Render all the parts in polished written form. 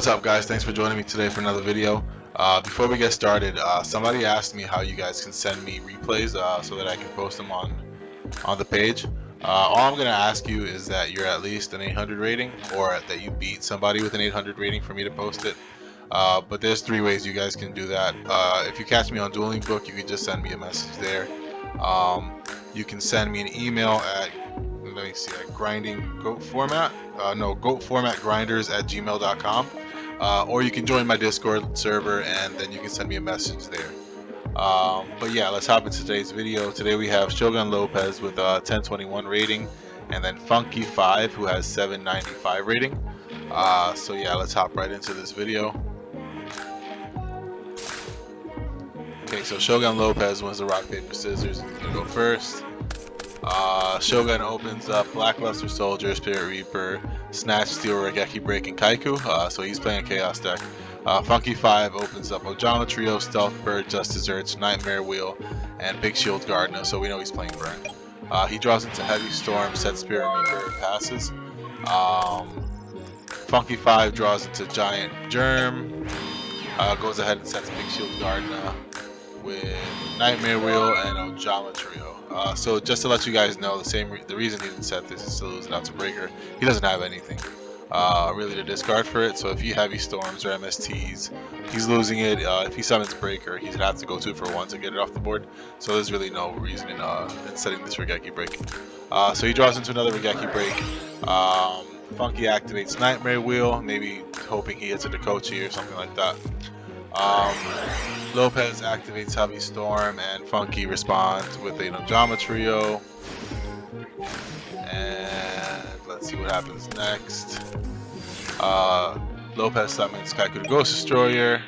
What's up, guys? Thanks for joining me today for another video. Before we get started, somebody asked me how you guys can send me replays so that I can post them on the page. All I'm going to ask you is that you're at least an 800 rating, or that you beat somebody with an 800 rating for me to post it. But there's three ways you guys can do that. If you catch me on Dueling book, you can just send me a message there. You can send me an email at, let me see, at GoatFormatGrinders@gmail.com. Or you can join my Discord server and then you can send me a message there. But yeah, let's hop into today's video. Today we have Shogun Lopez with a 1021 rating, and then Funky5 who has 795 rating. So yeah, let's hop right into this video. Okay, so Shogun Lopez wins the rock, paper, scissors. He's gonna go first. Shogun opens up Lackluster Soldier, Spirit Reaper, Snatch, Steel, Regeki Break, and Kaiku. So he's playing a Chaos deck. Funky5 opens up Ojama Trio, Stealth Bird, Just Desserts, Nightmare Wheel, and Big Shield Gardener. So we know he's playing Burn. He draws into Heavy Storm, sets Spirit Reaper, and passes. Funky5 draws into Giant Germ, goes ahead and sets Big Shield Gardener with Nightmare Wheel and Ojama Trio. So just to let you guys know, the reason he didn't set this is to lose it out to Breaker. He doesn't have anything really to discard for it. So if he Heavy Storms or MSTs, he's losing it. If he summons Breaker, he's gonna have to go 2-for-1 to get it off the board. So there's really no reason in setting this Regeki Break. So he draws into another Regeki Break. Funky activates Nightmare Wheel, maybe hoping he hits a Dekochi or something like that. Lopez activates Heavy Storm, and Funky responds with a Ojama Trio. And let's see what happens next. Lopez summons Kaiku the Ghost Destroyer,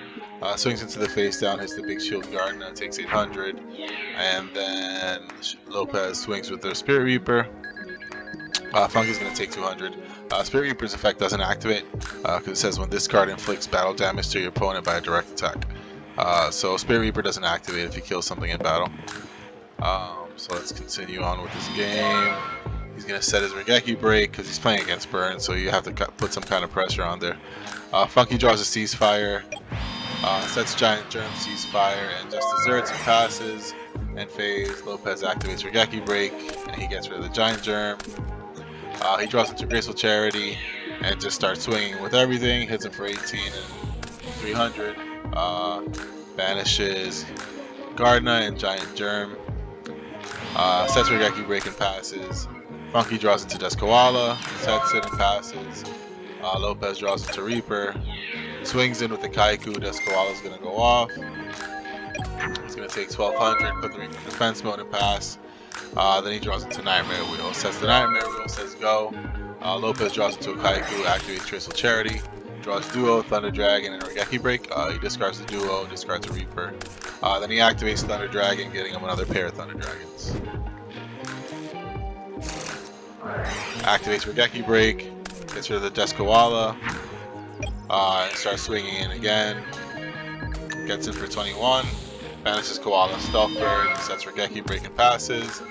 swings into the face down, hits the Big Shield Gardener, takes 800, and then Lopez swings with their Spirit Reaper. Funky's going to take 200. Spirit Reaper's effect doesn't activate because it says when this card inflicts battle damage to your opponent by a direct attack. So Spirit Reaper doesn't activate if he kills something in battle. So let's continue on with this game. He's going to set his Regeki Break because he's playing against Burn, so you have to put some kind of pressure on there. Funky draws a Ceasefire, sets Giant Germ, Ceasefire, and just desserts and passes. And phase, Lopez activates Regeki Break, and he gets rid of the Giant Germ. He draws into Graceful Charity and just starts swinging with everything. Hits him for 18 and 300. Banishes Gardener and Giant Germ. Sets Regeki Break and passes. Funky draws into Koala, sets it and passes. Lopez draws into Reaper. Swings in with the Kaiku. Koala's going to go off. He's going to take 1200, put the Reaper in defense mode and pass. Then he draws into Nightmare Wheel, sets the Nightmare Wheel, says go. Lopez draws into a Kaiku, activates Graceful Charity, draws Duo, Thunder Dragon, and Regeki Break. He discards the Duo, discards a Reaper. Then he activates Thunder Dragon, getting him another pair of Thunder Dragons. Activates Regeki Break, gets rid of the Koala, and starts swinging in again. Gets in for 21. Banishes Koala, Stealth Bird, sets Regeki Break and passes.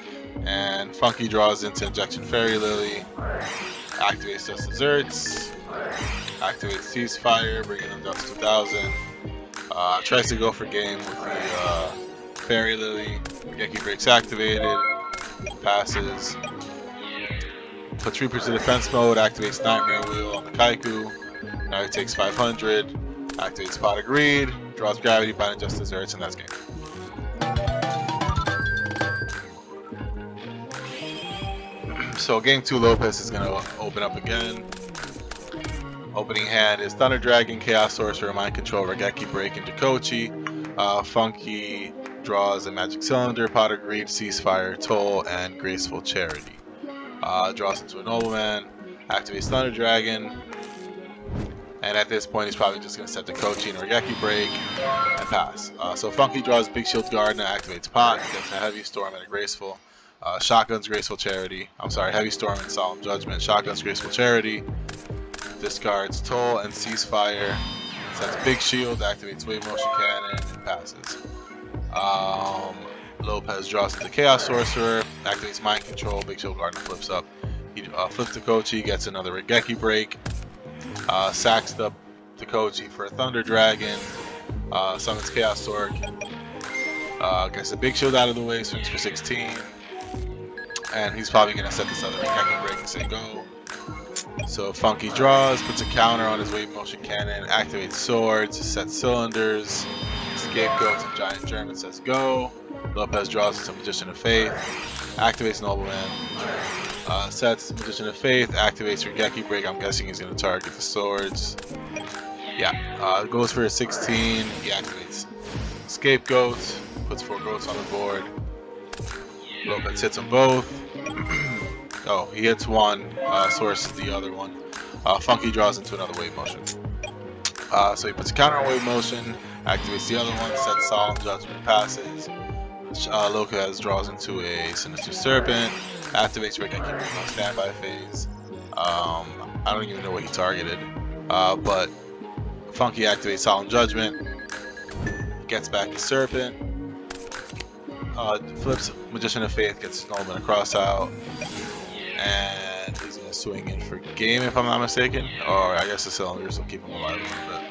And Funky draws into Injection Fairy Lily, activates Just Desserts, activates Ceasefire, bringing him down to 2000. Tries to go for game with the Fairy Lily. Regeki Break's activated, passes. Puts Reaper to defense mode, activates Nightmare Wheel on the Kaiku. Now he takes 500, activates Pot of Greed, draws Gravity Bind and Just Desserts, and that's game. So game 2, Lopez is going to open up again. Opening hand is Thunder Dragon, Chaos Sorcerer, Mind Control, Regeki Break, and Dekochi. Funky draws a Magic Cylinder, Pot of Greed, Ceasefire, Toll, and Graceful Charity. Draws into a Nobleman, activates Thunder Dragon. And at this point, he's probably just going to set Dekochi and Regeki Break and pass. So Funky draws Big Shield Gardener, activates Pot, gets a Heavy Storm and a Graceful. Shotguns Graceful Charity. I'm sorry, Heavy Storm and Solemn Judgment. Shotguns Graceful Charity. Discards Toll and Ceasefire. Sets Big Shield, activates Wave Motion Cannon, and passes. Lopez draws to the Chaos Sorcerer, activates Mind Control, Big Shield Gardener flips up. He flips Dekochi, gets another Regeki Break. Sacks the Koji for a Thunder Dragon. Summons Chaos Torque. Gets the big shield out of the way, swings for 16. And he's probably going to set this other Hikakin break and say go. So Funky draws, puts a counter on his wave motion cannon, activates swords, sets cylinders, scapegoats and giant germ and says go. Lopez draws into Magician of Faith, activates Nobleman, sets Magician of Faith, activates Regeki break. I'm guessing he's going to target the swords. Yeah, goes for a 16, he activates Scapegoat, puts 4 goats on the board. Lopez hits them both. Oh, he hits one, sources the other one. Funky draws into another wave motion. So he puts a counter on wave motion, activates the other one, sets Solemn Judgment, passes. Lopez draws into a Sinister Serpent, activates Regeki break on standby phase. I don't even know what he targeted, but Funky activates Solemn Judgment, gets back his Serpent, flips Magician of Faith, gets Nobleman across out, and he's going to swing in for game if I'm not mistaken, or I guess the cylinders will keep him alive a little bit.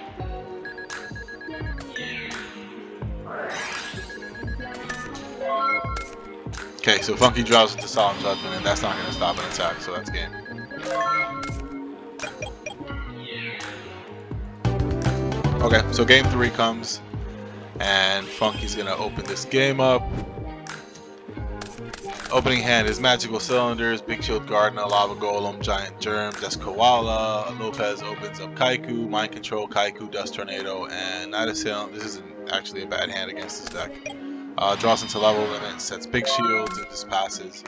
Okay, so Funky draws into Solemn Judgment, and that's not going to stop an attack, so that's game. Okay, so game 3 comes, and Funky's going to open this game up. Opening hand is Magical Cylinders, Big Shield Gardener, Lava Golem, Giant Germ, Death Koala. Lopez opens up Kaiku, Mind Control, Kaiku, Dust Tornado, and Night Assailant. This isn't actually a bad hand against this deck. Draws into level limit, sets Big Shields, and just passes.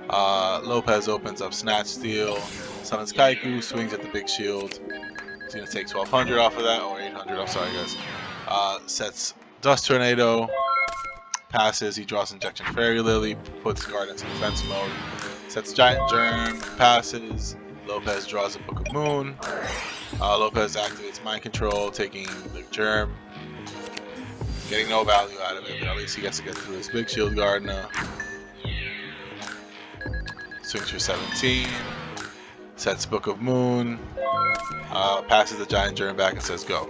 Lopez opens up Snatch Steel, summons Kaiku, swings at the Big Shield. He's going to take 1200 off of that, or 800, I'm sorry guys. Sets Dust Tornado, passes, he draws Injection Fairy Lily, puts guard into defense mode, sets Giant Germ, passes, Lopez draws a Book of Moon, Lopez activates Mind Control, taking the Germ, getting no value out of it, but at least he gets to get through his Big Shield Gardener. Swings for 17, sets Book of Moon, passes the Giant Germ back and says go.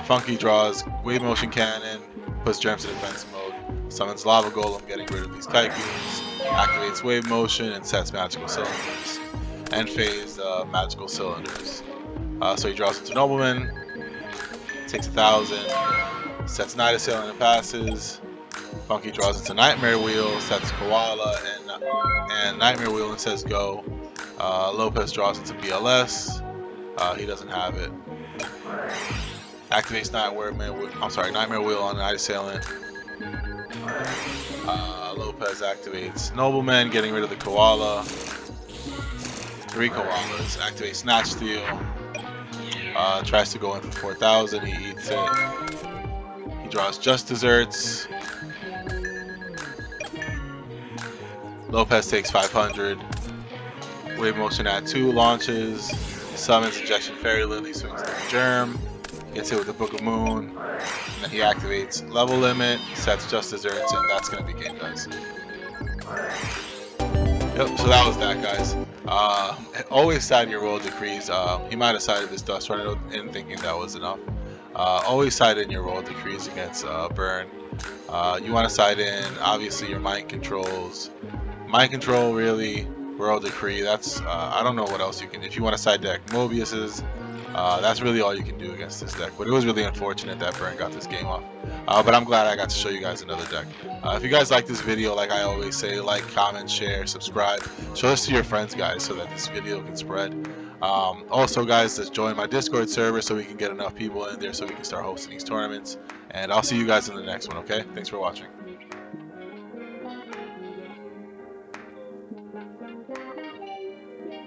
Funky draws Wave Motion Cannon, puts Germs to defense mode, summons Lava Golem, getting rid of these Kaikus, activates Wave Motion, and sets Magical Cylinders. End phase Magical Cylinders. So he draws into Nobleman, takes 1000, sets Night Assailant and passes. Funky draws into Nightmare Wheel, sets Koala and Nightmare Wheel and says go. Lopez draws into BLS. He doesn't have it. Activates Nightmare Wheel on Night Assailant. Lopez activates Nobleman, getting rid of the Koala. 3 Koalas. Activates Snatch Steel. Tries to go in for 4000. He eats it. He draws Just Desserts. Lopez takes 500. Wave Motion at 2 launches. Summons Injection Fairy Lily, swings the Germ. Gets hit with the Book of Moon. And then he activates Level Limit, sets Just Desserts, and that's going to be game, guys. Yep, so that was that, guys. Always side your Royal Decrees. He might have sided this Dust Tornado in thinking that was enough. Always side in your Royal Decrees against Burn. You want to side in, obviously, your Mind Controls. Mind Control, really, Royal Decree, that's, I don't know what else you can, if you want to side deck Mobius's, that's really all you can do against this deck. But it was really unfortunate that Burn got this game off. But I'm glad I got to show you guys another deck. If you guys like this video, like I always say, like, comment, share, subscribe. Show this to your friends, guys, so that this video can spread. Also, guys, just join my Discord server so we can get enough people in there so we can start hosting these tournaments. And I'll see you guys in the next one, okay? Thanks for watching.